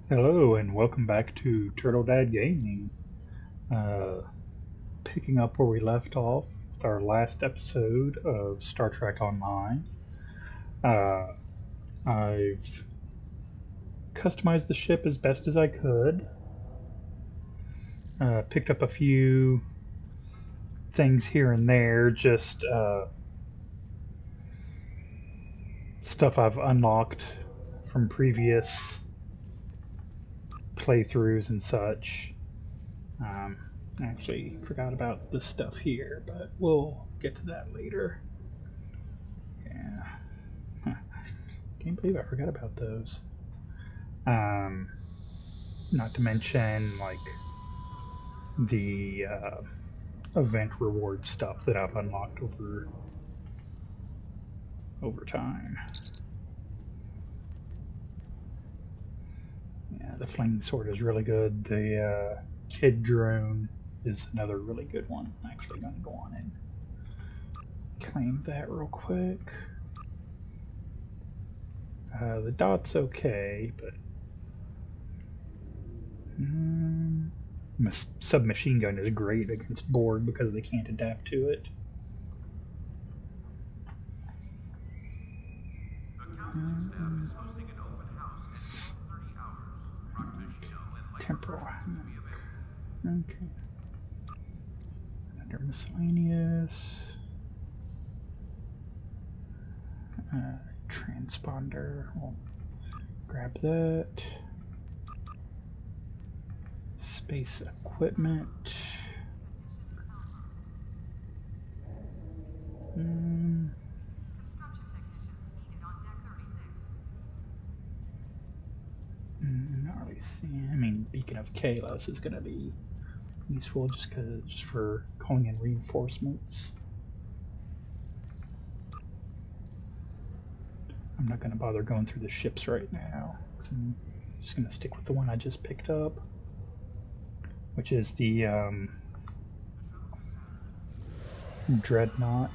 Hello and welcome back to Turtle Dad Gaming. Uh, Picking up where we left off with our last episode of Star Trek Online. Uh, I've customized the ship as best as I could. Picked up a few things here and there, just stuff I've unlocked from previous playthroughs and such. I actually forgot about this stuff here, but we'll get to that later. Yeah. Huh. Can't believe I forgot about those. Um, Not to mention, like, the event reward stuff that I've unlocked over time. Yeah, the flaming sword is really good. The kid drone is another really good one. I'm actually going to go on and claim that real quick. The dot's okay, but submachine gun is great against Borg because they can't adapt to it. Temporal. Okay. Under miscellaneous. Transponder. We'll grab that. Space equipment. Not really seeing. I mean, Beacon of Kalos is going to be useful just for calling in reinforcements. I'm not going to bother going through the ships right now. I'm just going to stick with the one I just picked up, which is the Dreadnought,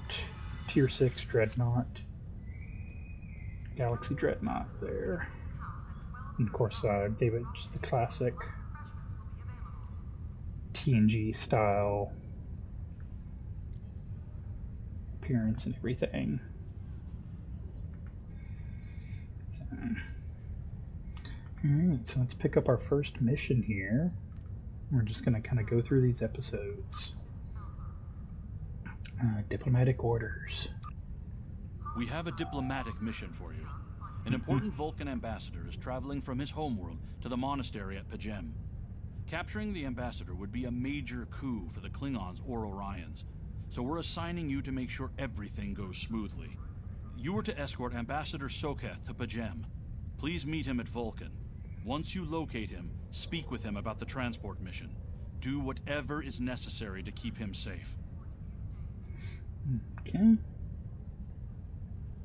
Tier 6 Dreadnought, Galaxy Dreadnought there. And of course, I gave it just the classic TNG style appearance and everything. Alright, so let's pick up our first mission here. We're just going to kind of go through these episodes. Diplomatic orders. We have a diplomatic mission for you. An important Vulcan ambassador is traveling from his homeworld to the monastery at Pajem. Capturing the ambassador would be a major coup for the Klingons or Orions, so we're assigning you to make sure everything goes smoothly. You are to escort Ambassador Soketh to Pajem. Please meet him at Vulcan. Once you locate him, speak with him about the transport mission. Do whatever is necessary to keep him safe. Okay.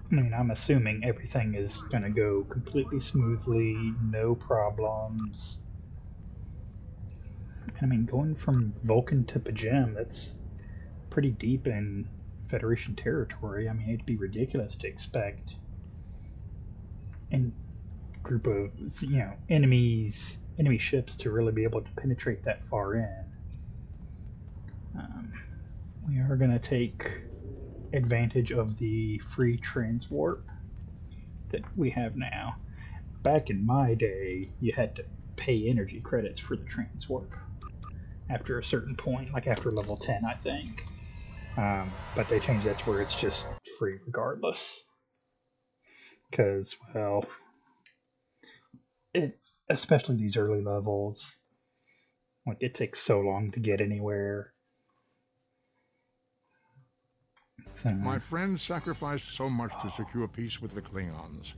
I mean, I'm assuming everything is going to go completely smoothly, no problems. I mean, going from Vulcan to Pajem, that's pretty deep in Federation territory. I mean, it'd be ridiculous to expect a group of, enemy ships to really be able to penetrate that far in. We are going to take advantage of the free transwarp that we have now. Back in my day, you had to pay energy credits for the transwarp after a certain point, like after level 10, I think. But they changed that to where it's just free regardless. Because, well, it's especially these early levels. Like, it takes so long to get anywhere. My friend sacrificed so much to secure peace with the Klingons.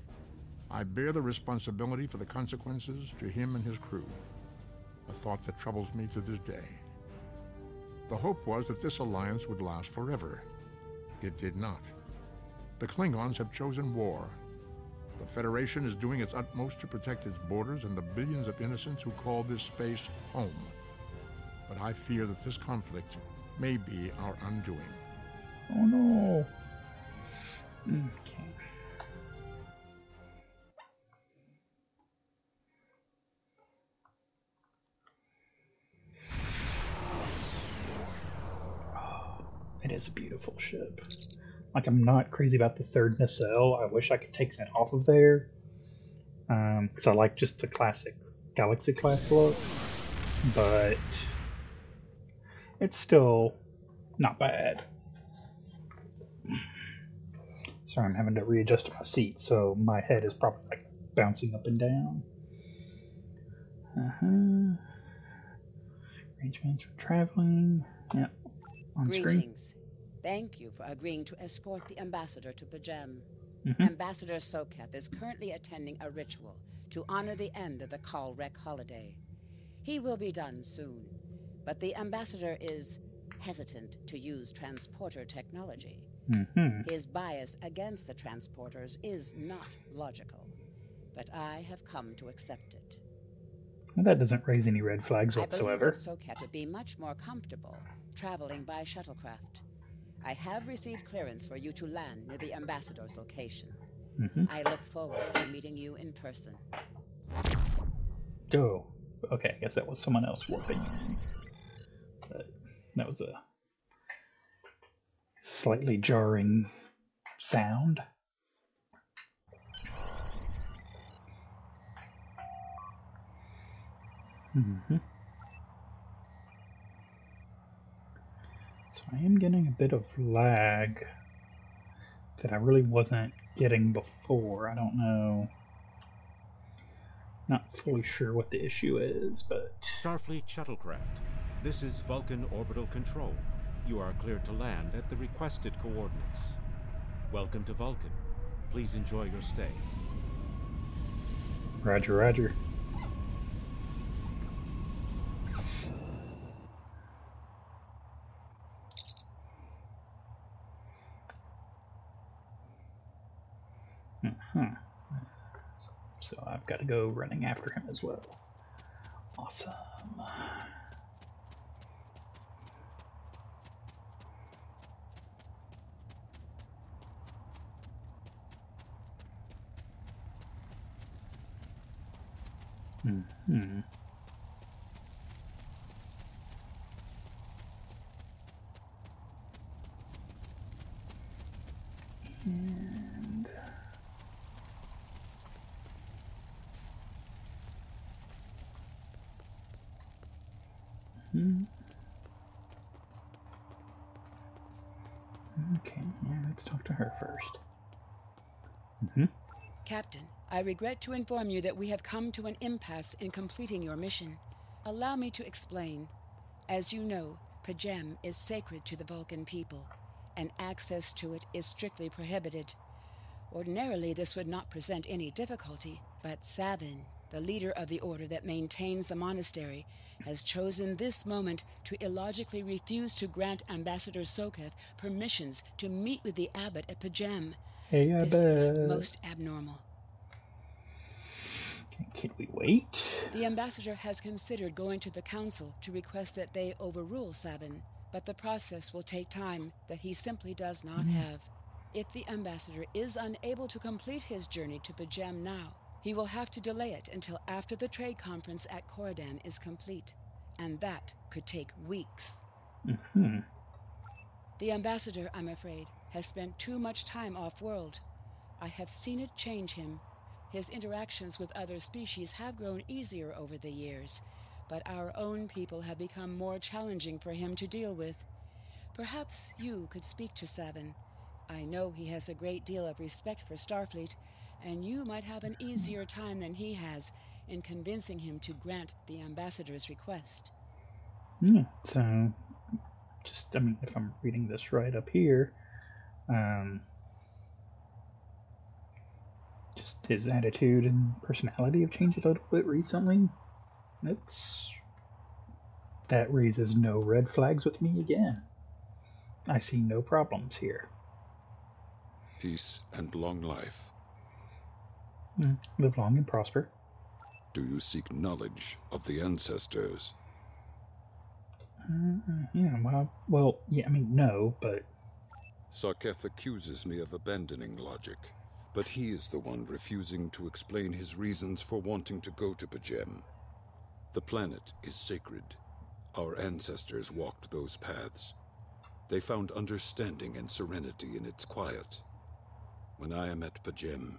I bear the responsibility for the consequences to him and his crew, a thought that troubles me to this day. The hope was that this alliance would last forever. It did not. The Klingons have chosen war. The Federation is doing its utmost to protect its borders and the billions of innocents who call this space home. But I fear that this conflict may be our undoing. Oh no. Okay. It is a beautiful ship. Like, I'm not crazy about the third nacelle. I wish I could take that off of there. Because I like just the classic Galaxy class look. But it's still not bad. Sorry, I'm having to readjust my seat, so my head is probably like bouncing up and down. Arrangements for traveling. Yeah, on Greetings. screen. Thank you for agreeing to escort the ambassador to Pajem. Mm-hmm. Ambassador Soketh is currently attending a ritual to honor the end of the Kalrek holiday. He will be done soon, but the ambassador is hesitant to use transporter technology. Mm-hmm. His bias against the transporters is not logical, but I have come to accept it. Well, that doesn't raise any red flags whatsoever. I believe that Soketh would be much more comfortable traveling by shuttlecraft. I have received clearance for you to land near the ambassador's location. Mm-hmm. I look forward to meeting you in person. Oh, okay, I guess that was someone else warping in. But that was a slightly jarring sound. Mm-hmm. So I am getting a bit of lag that I really wasn't getting before. I don't know. Not fully sure what the issue is, but... Starfleet shuttlecraft. This is Vulcan Orbital Control. You are cleared to land at the requested coordinates. Welcome to Vulcan. Please enjoy your stay. Roger, roger. So I've got to go running after him as well. Awesome. Mm-hmm. And... Okay, yeah, let's talk to her first. Captain, I regret to inform you that we have come to an impasse in completing your mission. Allow me to explain. As you know, Pajem is sacred to the Vulcan people, and access to it is strictly prohibited. Ordinarily, this would not present any difficulty, but Savin, the leader of the order that maintains the monastery, has chosen this moment to illogically refuse to grant Ambassador Soketh permissions to meet with the abbot at Pajem. Hey, Abbot. This is most abnormal. Can we wait? The ambassador has considered going to the council to request that they overrule Savin, but the process will take time that he simply does not have. If the ambassador is unable to complete his journey to Pajem now, he will have to delay it until after the trade conference at Corridan is complete, and that could take weeks. The ambassador, I'm afraid, has spent too much time off-world. I have seen it change him. His interactions with other species have grown easier over the years, but our own people have become more challenging for him to deal with. Perhaps you could speak to Savin. I know he has a great deal of respect for Starfleet, and you might have an easier time than he has in convincing him to grant the ambassador's request. Yeah, so, just, I mean, if I'm reading this right up here, just his attitude and personality have changed a little bit recently. That raises no red flags with me again. I see no problems here. Peace and long life. Live long and prosper. Do you seek knowledge of the ancestors? Yeah, no, but... Sarketh accuses me of abandoning logic, but he is the one refusing to explain his reasons for wanting to go to Pajem. The planet is sacred. Our ancestors walked those paths. They found understanding and serenity in its quiet. When I am at Pajem,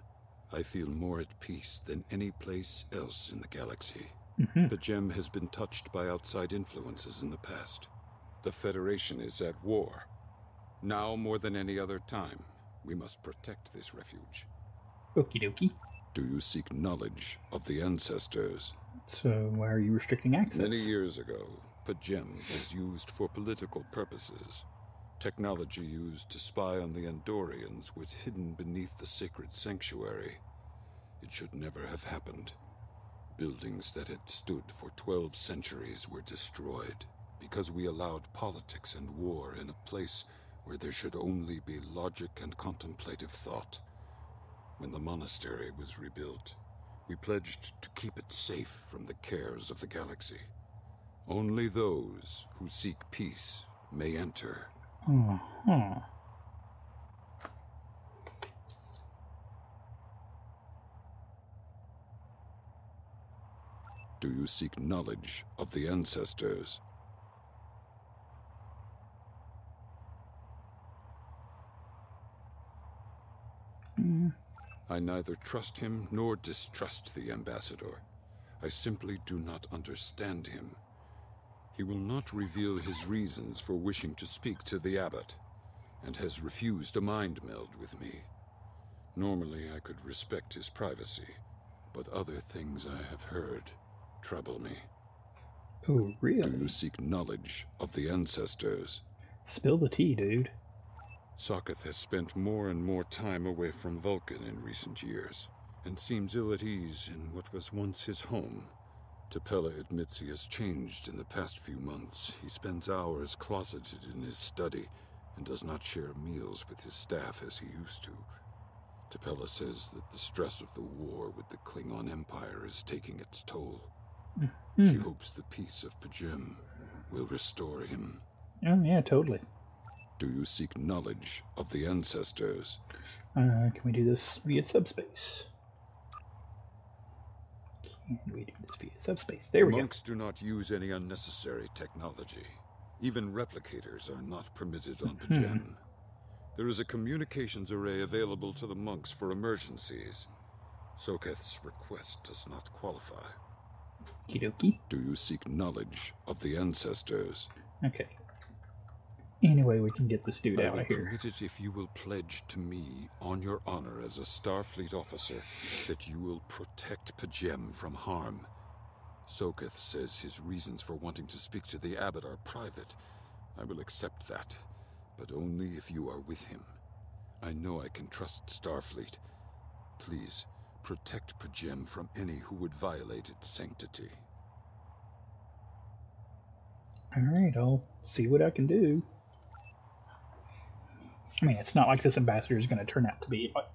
I feel more at peace than any place else in the galaxy. Pajem has been touched by outside influences in the past. The Federation is at war. Now more than any other time, we must protect this refuge. Okie dokie. Do you seek knowledge of the ancestors? So why are you restricting access? Many years ago, Pajem was used for political purposes. Technology used to spy on the Andorians was hidden beneath the sacred sanctuary. It should never have happened. Buildings that had stood for 12 centuries were destroyed because we allowed politics and war in a place where there should only be logic and contemplative thought. When the monastery was rebuilt, we pledged to keep it safe from the cares of the galaxy. Only those who seek peace may enter. Do you seek knowledge of the ancestors? I neither trust him nor distrust the ambassador. I simply do not understand him. He will not reveal his reasons for wishing to speak to the abbot, and has refused a mind meld with me. Normally I could respect his privacy, but other things I have heard trouble me. Oh, really? Do you seek knowledge of the ancestors? Spill the tea, dude. Sokoth has spent more and more time away from Vulcan in recent years, and seems ill at ease in what was once his home. Tapella admits he has changed in the past few months. He spends hours closeted in his study, and does not share meals with his staff as he used to. Tapella says that the stress of the war with the Klingon Empire is taking its toll. She hopes the peace of Pajem will restore him. Oh, yeah, totally. Do you seek knowledge of the ancestors? Can we do this via subspace? Can we do this via subspace? There we go. Monks do not use any unnecessary technology. Even replicators are not permitted on Pajem. There is a communications array available to the monks for emergencies. Sokoth's request does not qualify. Okie-dokie. Do you seek knowledge of the ancestors? Okay. Anyway, we can get this dude I out will of here. permit it if you will pledge to me, on your honor as a Starfleet officer, that you will protect Pajem from harm. Sokoth says his reasons for wanting to speak to the abbot are private. I will accept that, but only if you are with him. I know I can trust Starfleet. Please, protect Pajem from any who would violate its sanctity. Alright, I'll see what I can do. I mean, it's not like this ambassador is going to turn out to be like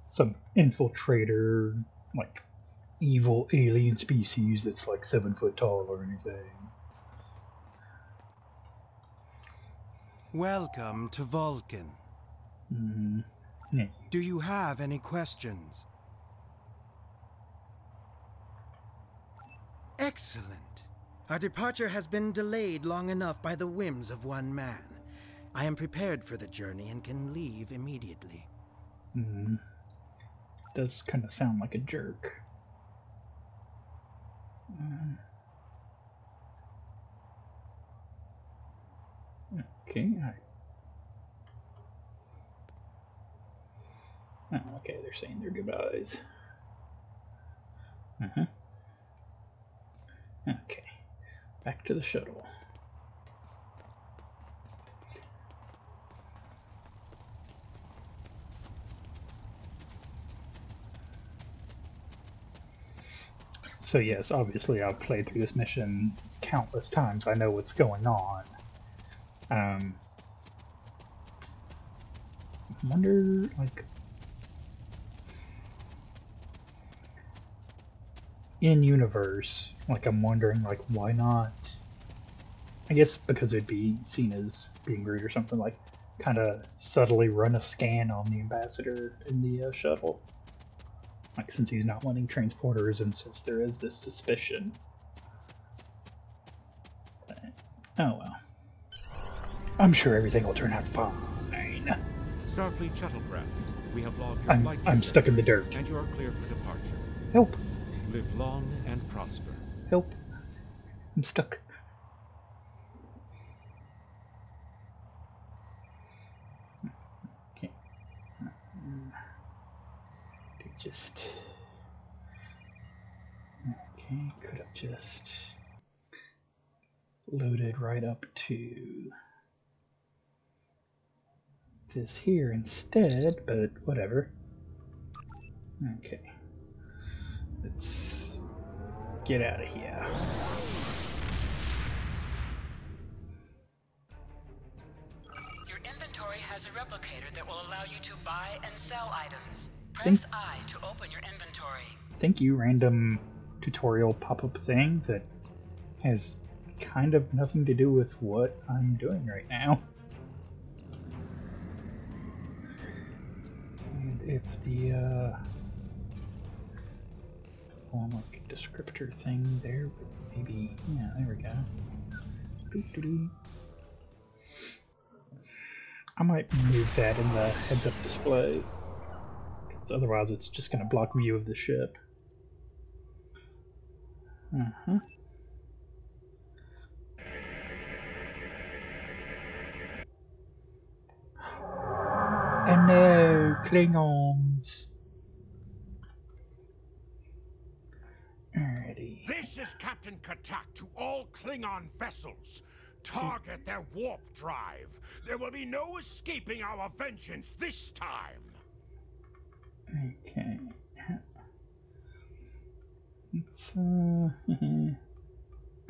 some infiltrator, like evil alien species that's like 7 foot tall or anything. Welcome to Vulcan. Yeah. Do you have any questions? Excellent. Our departure has been delayed long enough by the whims of one man. I am prepared for the journey and can leave immediately. Does kind of sound like a jerk. Okay. Oh, okay, they're saying their goodbyes. Okay. Back to the shuttle. So yes, obviously I've played through this mission countless times. I know what's going on. I wonder, like, in universe, like, I'm wondering, like, why not? I guess because it'd be seen as being rude or something, like, kind of subtly run a scan on the ambassador in the shuttle. Like, since he's not wanting transporters and since there is this suspicion. But, oh well. I'm sure everything will turn out fine. Starfleet shuttlecraft, we have logged your flight I'm data, stuck in the dirt. and you are cleared for departure. Help! Live long and prosper. Help! I'm stuck. Okay. Just... Okay, could have just loaded right up to this here instead, but whatever. Okay. Let's get out of here. Your inventory has a replicator that will allow you to buy and sell items. Press I to open your inventory. Thank you, random tutorial pop-up thing that has kind of nothing to do with what I'm doing right now. And if the like descriptor thing there, maybe, yeah, there we go. Doo-doo-doo. I might move that in the heads-up display, because otherwise it's just going to block view of the ship. And no, Klingons. Alrighty. This is Captain Katak to all Klingon vessels. Target their warp drive. There will be no escaping our vengeance this time. Okay. It's,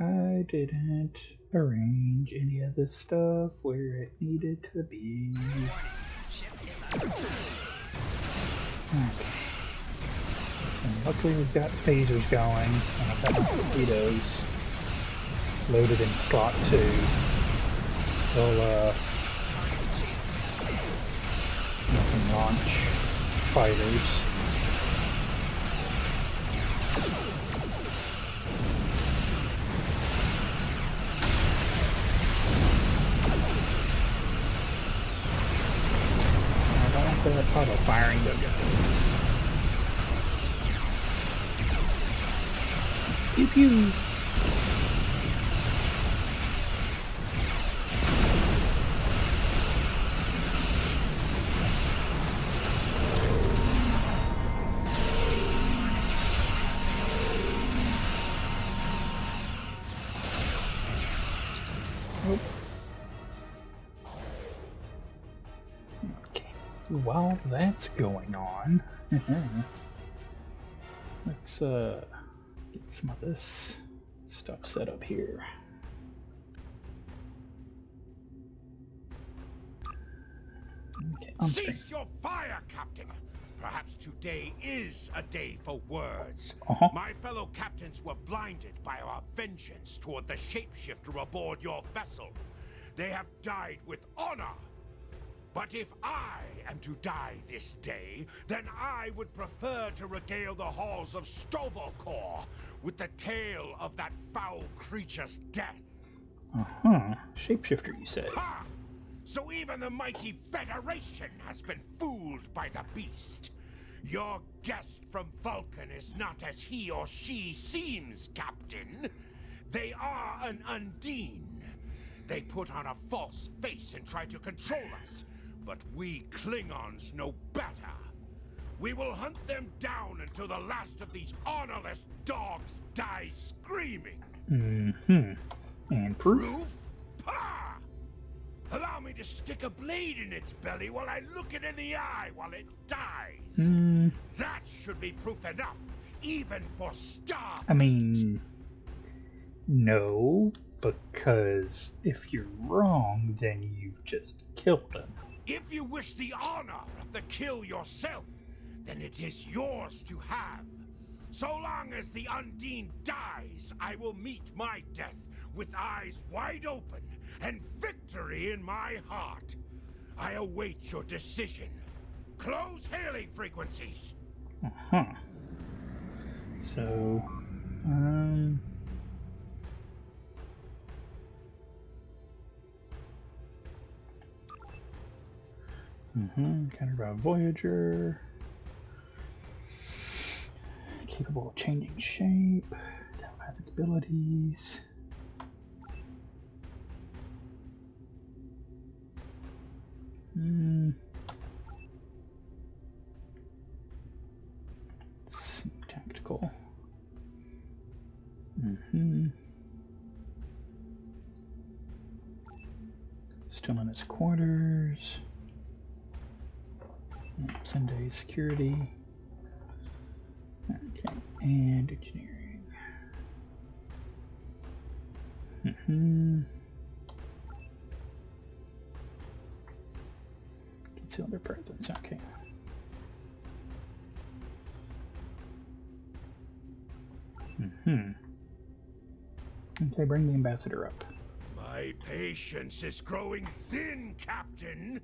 I didn't arrange any of this stuff where it needed to be. Okay. And luckily we've got phasers going, and I've got my torpedoes loaded in slot 2. They'll, you can launch fighters. Auto firing though, guys. Pew pew. Nope. While that's going on, let's get some of this stuff set up here. Okay, cease your fire, Captain. Perhaps today is a day for words. My fellow captains were blinded by our vengeance toward the shapeshifter aboard your vessel. They have died with honor. But if I am to die this day, then I would prefer to regale the halls of Stovokor with the tale of that foul creature's death. Shapeshifter, you say? Ha! So even the mighty Federation has been fooled by the beast. Your guest from Vulcan is not as he or she seems, Captain. They are an Undine. They put on a false face and try to control us. But we Klingons know better. We will hunt them down until the last of these honorless dogs dies screaming. And proof? Proof? Pah! Allow me to stick a blade in its belly while I look it in the eye while it dies. That should be proof enough, even for Star. I mean, no, because if you're wrong, then you've just killed him. If you wish the honor of the kill yourself, then it is yours to have. So long as the Undine dies, I will meet my death with eyes wide open and victory in my heart. I await your decision. Close hailing frequencies. So, Encountered by a Voyager. Capable of changing shape. Telepathic abilities. Tactical. Still in his quarters. Sunday security. Okay, and engineering. Conceal their presence, okay. Okay, bring the ambassador up. My patience is growing thin, Captain.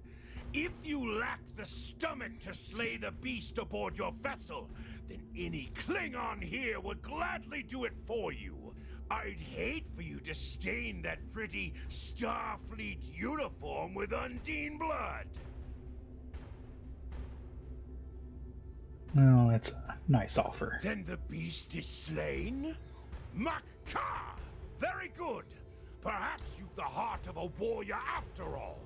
If you lack the stomach to slay the beast aboard your vessel, then any Klingon here would gladly do it for you. I'd hate for you to stain that pretty Starfleet uniform with Undine blood. Well, that's a nice offer. Then the beast is slain? Makar! Very good. Perhaps you've the heart of a warrior after all.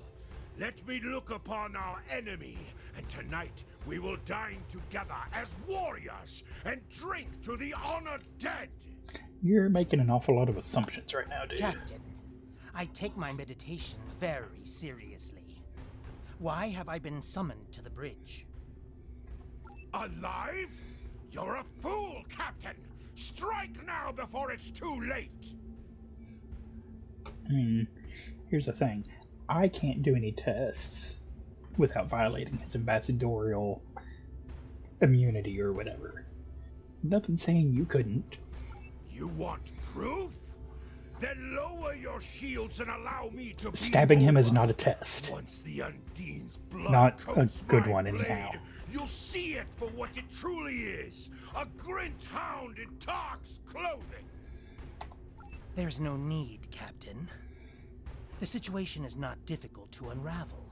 Let me look upon our enemy, and tonight we will dine together as warriors and drink to the honored dead. You're making an awful lot of assumptions right now, dude. Captain, I take my meditations very seriously. Why have I been summoned to the bridge? Alive? You're a fool, Captain! Strike now before it's too late! Here's the thing. I can't do any tests without violating his ambassadorial immunity or whatever. Nothing saying you couldn't. You want proof? Then lower your shields and allow me to be Stabbing him is over. not a test. Once the Undine's blood Not a coats good my one, blade, anyhow. You'll see it for what it truly is. A grint hound in Tark's clothing. There's no need, Captain. The situation is not difficult to unravel.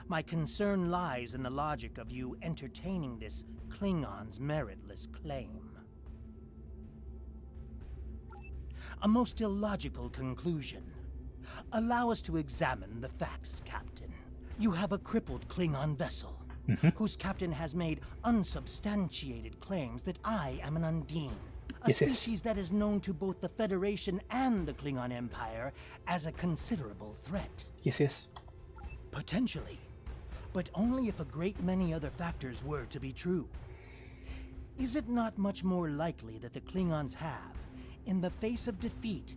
My concern lies in the logic of you entertaining this Klingon's meritless claim. A most illogical conclusion. Allow us to examine the facts, Captain. You have a crippled Klingon vessel, whose captain has made unsubstantiated claims that I am an Undine. A species that is known to both the Federation and the Klingon Empire as a considerable threat. Yes. Potentially, but only if a great many other factors were to be true. Is it not much more likely that the Klingons have, in the face of defeat,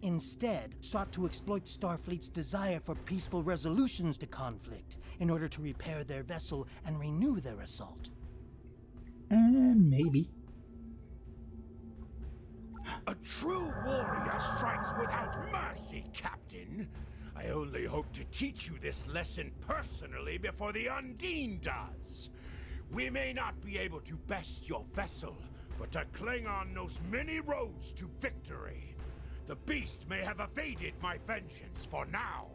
instead sought to exploit Starfleet's desire for peaceful resolutions to conflict in order to repair their vessel and renew their assault? Maybe. A true warrior strikes without mercy, Captain. I only hope to teach you this lesson personally before the Undine does. We may not be able to best your vessel, but a Klingon knows many roads to victory. The beast may have evaded my vengeance for now,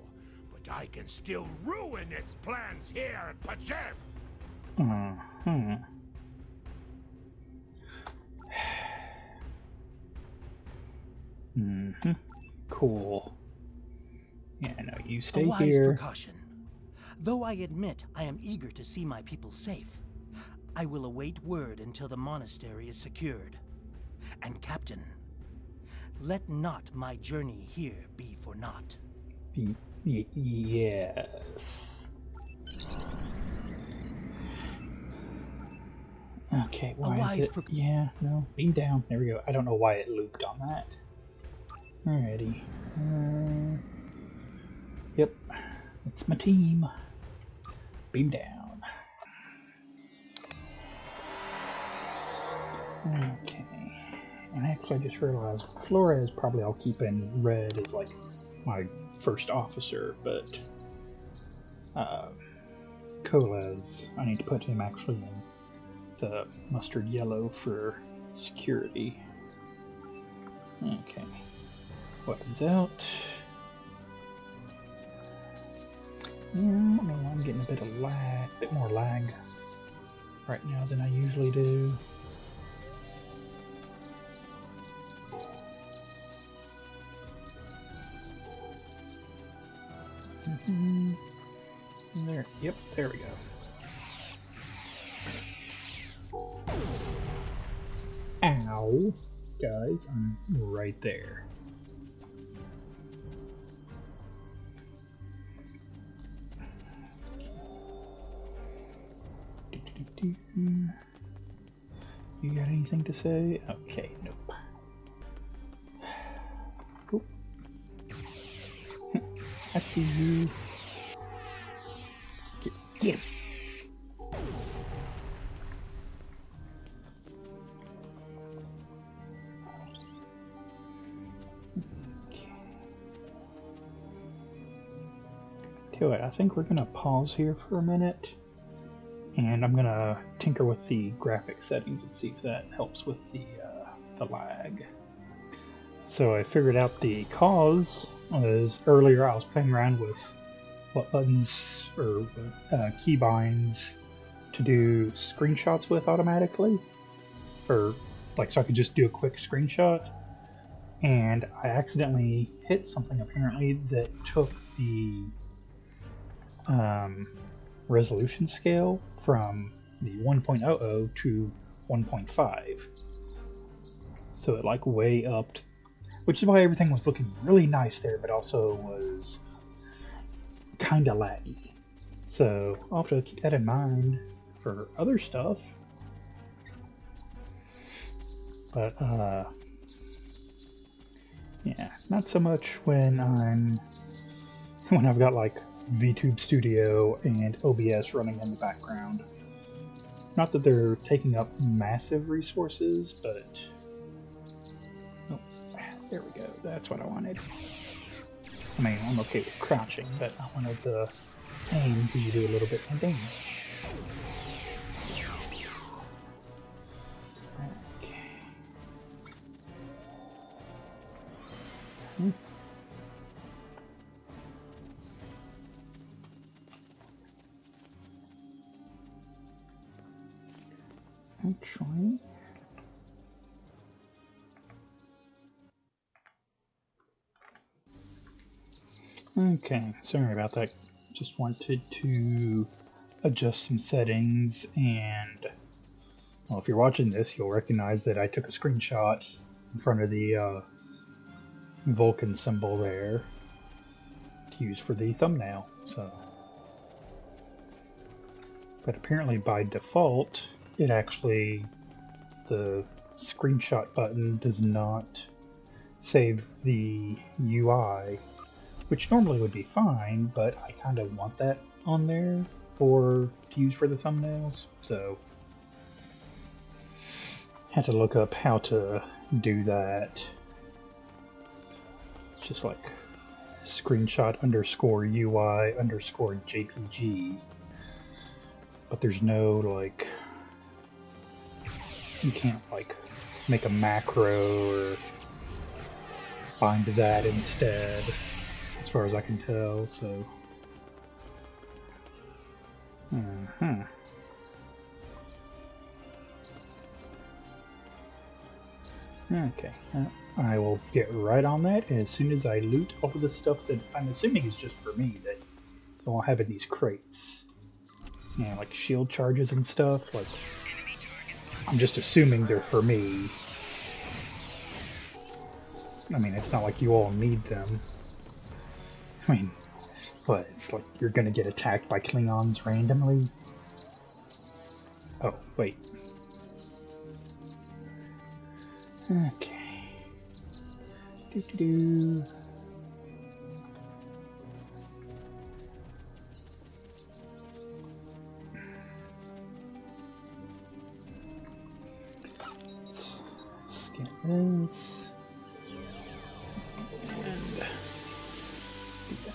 but I can still ruin its plans here at Pajem. Cool. Yeah, no, you stay A wise here. precaution. Though I admit I am eager to see my people safe, I will await word until the monastery is secured. And Captain, let not my journey here be for naught. Yes. Okay, why is it? Yeah, no, beam down. There we go. I don't know why it looped on that. Alrighty. Yep, it's my team. Beam down. Okay. And actually, I just realized Flores probably I'll keep in red as like my first officer, but Coles, I need to put him actually in the mustard yellow for security. Okay. Weapons out. Yeah, no, I'm getting a bit more lag right now than I usually do. There, yep, there we go. Ow, guys, I'm right there. You got anything to say? Okay, nope. Oop. I see you. Get him. Tell you what, I think we're gonna pause here for a minute. And I'm gonna tinker with the graphic settings and see if that helps with the lag. So I figured out the cause was earlier I was playing around with what buttons or keybinds to do screenshots with automatically, or like so I could just do a quick screenshot. And I accidentally hit something apparently that took the resolution scale from the 1.00 to 1.5, so it like way upped, which is why everything was looking really nice there, but also was kinda laggy. So I'll have to keep that in mind for other stuff. But yeah, not so much when I've got like VTube Studio and OBS running in the background. Not that they're taking up massive resources, but oh, there we go. That's what I wanted. I mean, I'm okay with crouching, but I wanted to aim because you do a little bit more damage. Okay. Actually, okay, sorry about that. Just wanted to adjust some settings, and well, if you're watching this, you'll recognize that I took a screenshot in front of the Vulcan symbol there to use for the thumbnail. So, but apparently by default, it actually, the screenshot button does not save the UI, which normally would be fine, but I kind of want that on there to use for the thumbnails, so had to look up how to do that. It's just like screenshot _UI _JPG, but there's no like, you can't like make a macro or bind that instead, as far as I can tell, so okay, I will get right on that as soon as I loot all of the stuff that I'm assuming is just for me that I'll have in these crates. Yeah, like shield charges and stuff, like I'm just assuming they're for me. I mean, it's not like you all need them. I mean, what, it's like you're gonna get attacked by Klingons randomly? Oh, wait. Okay. Doo-doo-doo. Scan this. And do that.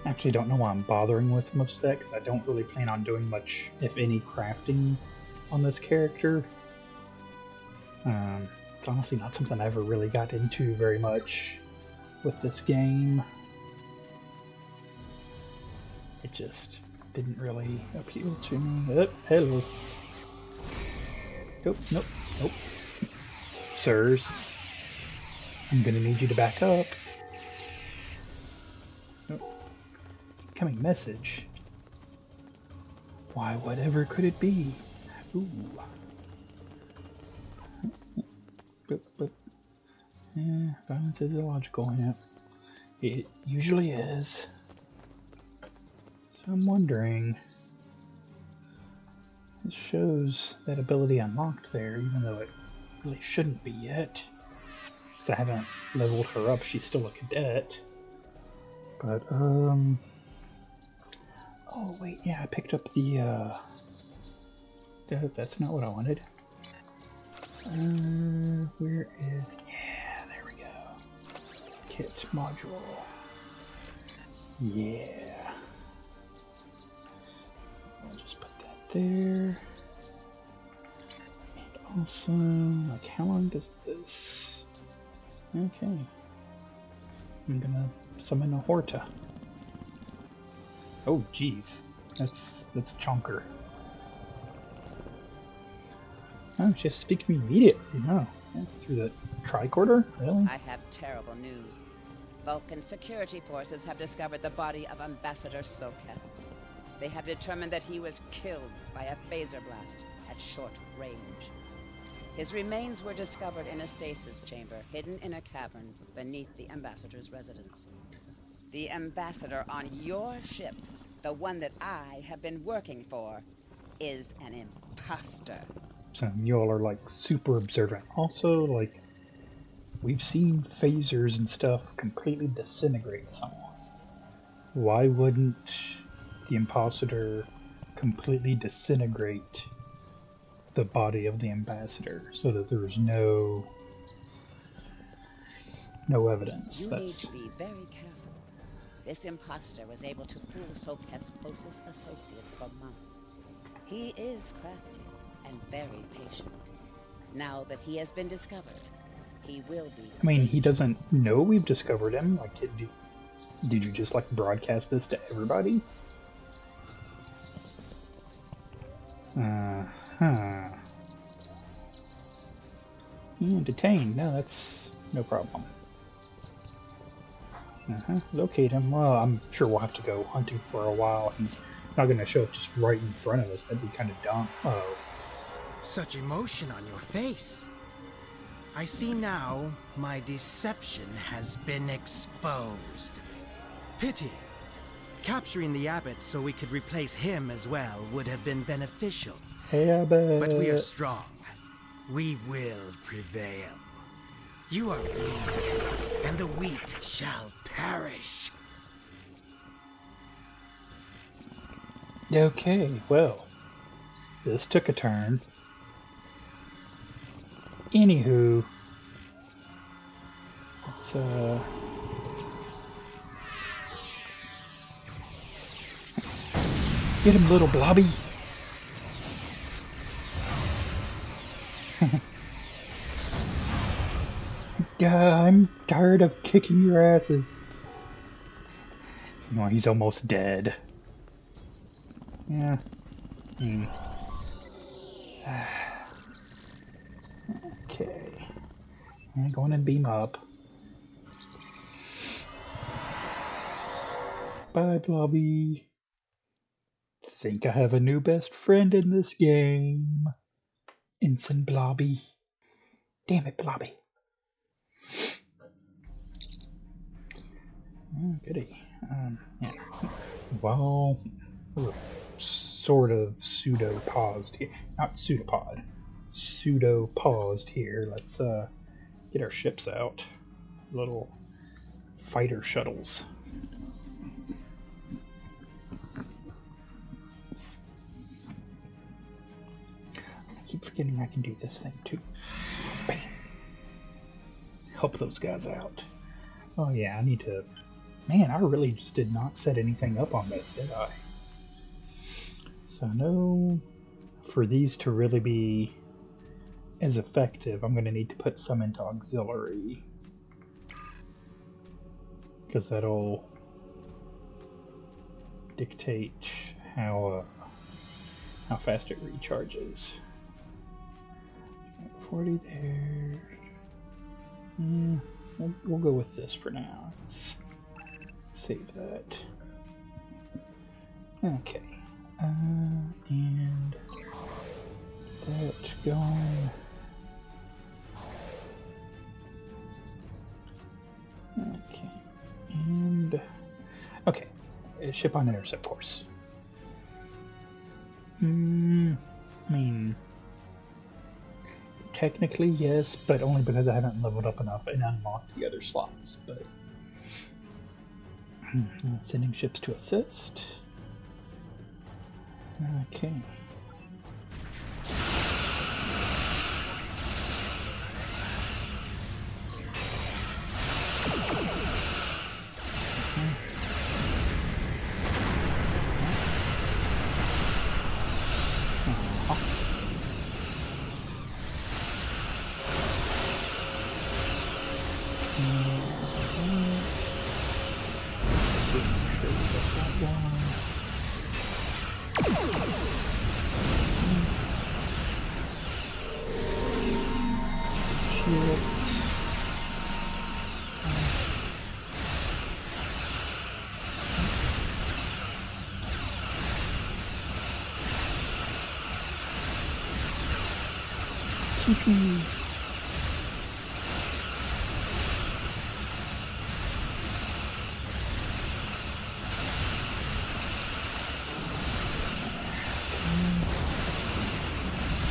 I actually don't know why I'm bothering with most of that, because I don't really plan on doing much, if any, crafting on this character. It's honestly not something I ever really got into very much with this game. It just didn't really appeal to me. Oh, hello. Nope, nope, nope. Sirs, I'm gonna need you to back up. Nope. Incoming message. Why, whatever could it be? Ooh. But yeah, violence is illogical, yeah. It usually is. So I'm wondering, this shows that ability unlocked there, even though it really shouldn't be yet. Because I haven't leveled her up, she's still a cadet. But, oh wait, yeah, I picked up the, that's not what I wanted. Where is, yeah, there we go. Kit module. Yeah. I'll just put that there. And also, like, how long does this? Okay. I'm gonna summon a Horta. Oh, geez. That's a chonker. Oh, just speak to me immediately. Oh, through the tricorder? Really? I have terrible news. Vulcan security forces have discovered the body of Ambassador Soket. They have determined that he was killed by a phaser blast at short range. His remains were discovered in a stasis chamber hidden in a cavern beneath the Ambassador's residence. The Ambassador on your ship, the one that I have been working for, is an imposter. So y'all are like super observant. Also, like, we've seen phasers and stuff completely disintegrate someone. Why wouldn't the imposter completely disintegrate the body of the ambassador so that there's no evidence? You need to be very careful. This imposter was able to fool Soket's closest associates for months. He is crafty and very patient. Now that he has been discovered, he will be. I mean, he doesn't know we've discovered him. Like, did you just like broadcast this to everybody? Yeah, detained. No, that's no problem. Locate him. Well, I'm sure we'll have to go hunting for a while. He's not going to show up just right in front of us. That'd be kind of dumb. Oh. Such emotion on your face. I see now my deception has been exposed. Pity. Capturing the abbot so we could replace him as well would have been beneficial. Hey, Abbot. But we are strong. We will prevail. You are weak, and the weak shall perish. Okay, well, this took a turn. Anywho, let's get him, little blobby. I'm tired of kicking your asses. No, he's almost dead. Yeah. Okay. Yeah, go on and beam up. Bye, Blobby. Think I have a new best friend in this game. Ensign Blobby. Damn it, Blobby. Oh, goody. Yeah. Well, we're sort of pseudo-paused here. Not pseudopod. Pseudo-paused here. Let's get our ships out. Little fighter shuttles. I keep forgetting I can do this thing too. Bam. Help those guys out. Oh yeah, I need to... Man, I really just did not set anything up on this, did I? So I know for these to really be as effective, I'm going to need to put some into auxiliary. Because that'll dictate how fast it recharges. 40 there. We'll go with this for now. Let's save that. Okay. And that's going. Okay. And okay. Ship on intercept course. I mean, technically yes, but only because I haven't leveled up enough and unlocked the other slots. But sending ships to assist. Okay.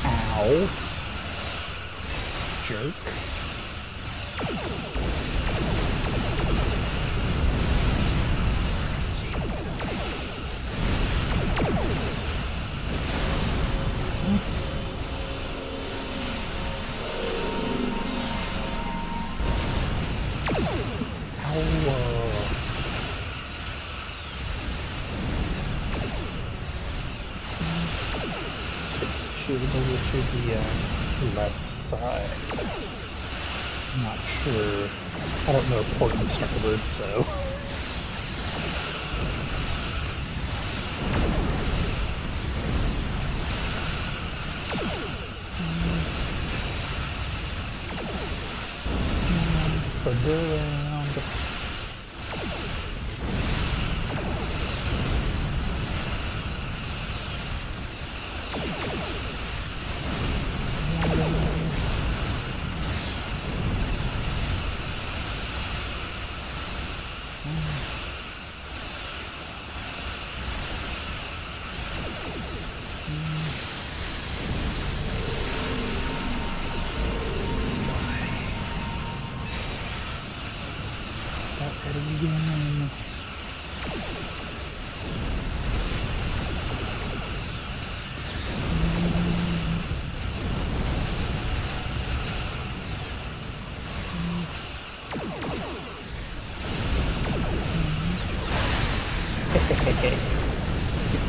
Ow. Jerk. Should go to the left side. I'm not sure. I don't know Portland Starboard, so. Further around.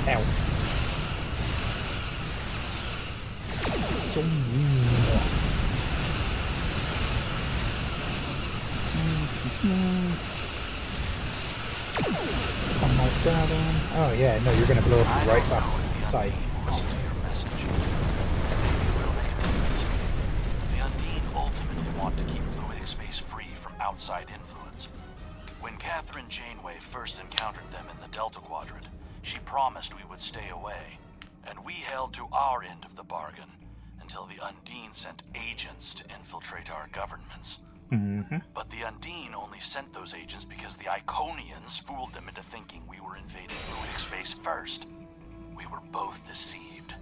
Ow. So mean. Almost got him. Oh yeah, no, you're gonna blow up the right side. Listen to your message. Maybe it will make a difference. The Undine ultimately want to keep fluidic space free from outside influence. When Catherine Janeway first encountered them in the Delta Quadrant, she promised we would stay away, and we held to our end of the bargain until the Undine sent agents to infiltrate our governments. But the Undine only sent those agents because the Iconians fooled them into thinking we were invading fluidic space first. We were both deceived.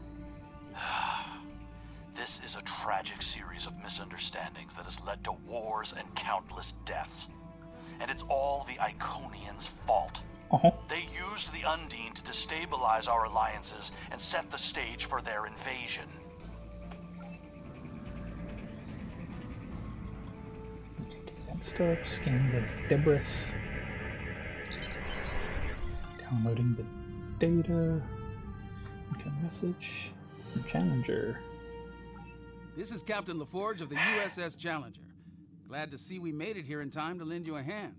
This is a tragic series of misunderstandings that has led to wars and countless deaths. And it's all the Iconians' fault. They used the Undine to destabilize our alliances and set the stage for their invasion. Stuff, scanning the debris, downloading the data, okay, message from Challenger. This is Captain LaForge of the USS Challenger. Glad to see we made it here in time to lend you a hand.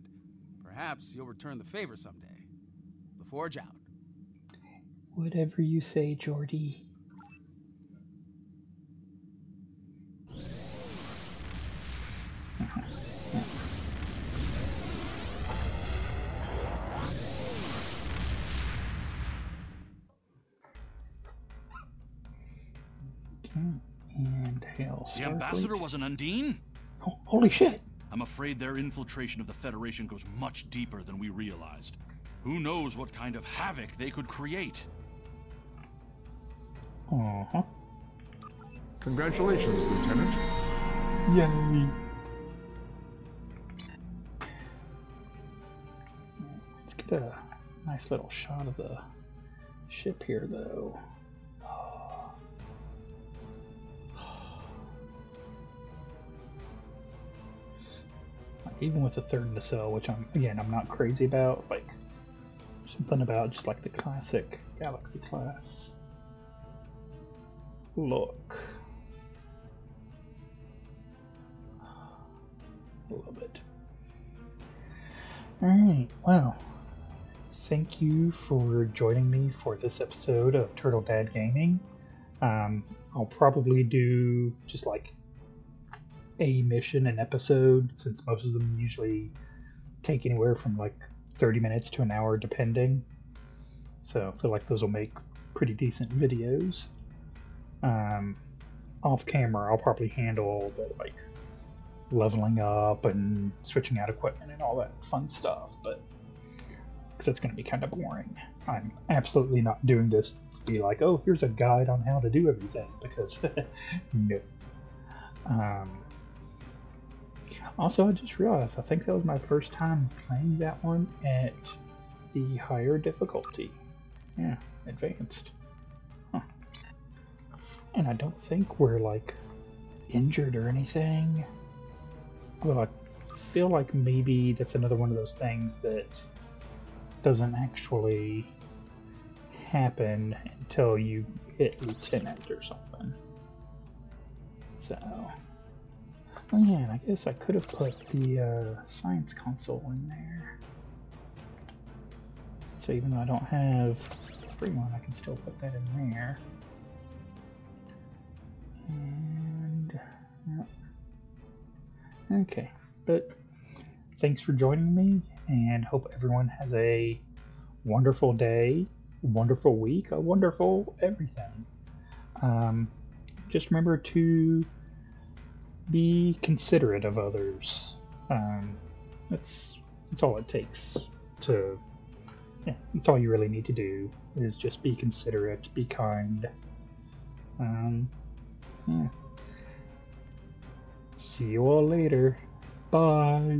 Perhaps you'll return the favor someday. LaForge out. Whatever you say, Jordy. And hail. The ambassador was an Undine? Oh, holy shit! I'm afraid their infiltration of the Federation goes much deeper than we realized. Who knows what kind of havoc they could create? Uh-huh. Congratulations, Lieutenant. Yay! Let's get a nice little shot of the ship here, though. Even with a third nacelle, which I'm not crazy about, like something about just like the classic Galaxy class look. I love it. Alright, well, thank you for joining me for this episode of Turtle Dad Gaming. I'll probably do just like a mission an episode, since most of them usually take anywhere from like 30 minutes to an hour depending, so I feel like those will make pretty decent videos. Off camera I'll probably handle the like leveling up and switching out equipment and all that fun stuff, but because that's going to be kind of boring. I'm absolutely not doing this to be like, oh, here's a guide on how to do everything, because no. Also, I just realized, I think that was my first time playing that one at the higher difficulty. Yeah, advanced. Huh. And I don't think we're, like, injured or anything. Well, I feel like maybe that's another one of those things that doesn't actually happen until you hit Lieutenant or something. So... oh yeah, and I guess I could have put the science console in there. So even though I don't have a free one, I can still put that in there. And... yeah. Okay, but thanks for joining me, and hope everyone has a wonderful day, a wonderful week, a wonderful everything. Just remember to be considerate of others. That's all it takes to... yeah, that's all you really need to do, is just be considerate, be kind. Yeah. See you all later. Bye.